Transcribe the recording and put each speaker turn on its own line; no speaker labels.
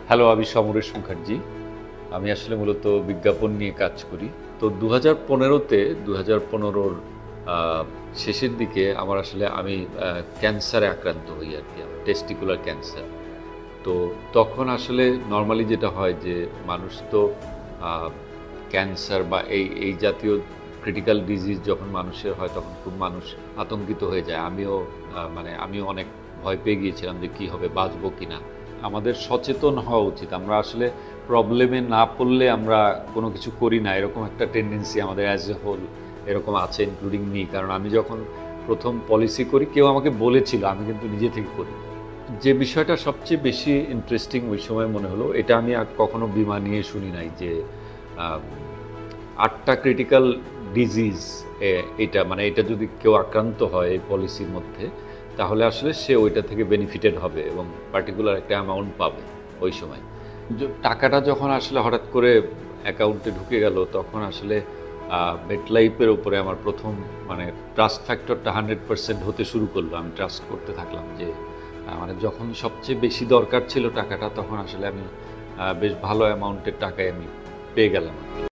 Hello, আমি সমরেশ মুখার্জি। আমি আসলে মূলত বিজ্ঞাপন নিয়ে কাজ করি। তো ২০১৫-তে ২০১৫-র আ শেষের দিকে আমি ক্যান্সারে আক্রান্ত হই আরকি। আমার টেস্টিকুলার ক্যান্সার। তো তখন আসলে নরমালি যেটা হয় যে মানুষ তো আ ক্যান্সার বা এই জাতীয় ক্রিটিক্যাল ডিজিজ যখন মানুষের হয় তখন খুব মানুষ আতঙ্কিত হয়ে যায়। আমিও অনেক ভয় পেয়ে গিয়েছিলাম যে কি হবে, বাঁচবো কিনা। আমাদের সচেতন হওয়া উচিত। আমরা আসলে প্রবলেমে না পড়লে আমরা কোনো কিছু করি না। এরকম একটা টেনডেন্সি আমাদের অ্যাজ এ হোল এরকম আছে, ইনক্লুডিং মি। কারণ আমি যখন ১ম পলিসি করি কেউ আমাকে বলেছিল, আমি কিন্তু নিজে থেকে করি। যে বিষয়টা সবচেয়ে বেশি ইন্টারেস্টিং ওই সময় মনে হলো, এটা আমি আর কখনো বীমা নিয়ে শুনি নাই যে আ ৮ টা ক্রিটিক্যাল ডিজিজ এটা যদি কেউ আক্রান্ত হয় এই পলিসির মধ্যে, তাহলে আসলে সে ওইটা থেকে বেনিফিটেড হবে এবং পার্টিকুলার একটা অ্যামাউন্ট পাবে ওই সময়। টাকাটা যখন আসলে হঠাৎ করে অ্যাকাউন্টে ঢুকে গেল, তখন আসলে মেটলাইফের উপরে আমার ১ম ট্রাস্ট ফ্যাক্টরটা 100% হতে শুরু করলো। আমি ট্রাস্ট করতে থাকলাম যে যখন সবচেয়ে বেশি দরকার ছিল টাকাটা, তখন আসলে আমি বেশ ভালো অ্যামাউন্টের টাকাই আমি পেয়ে গেলাম আরকি।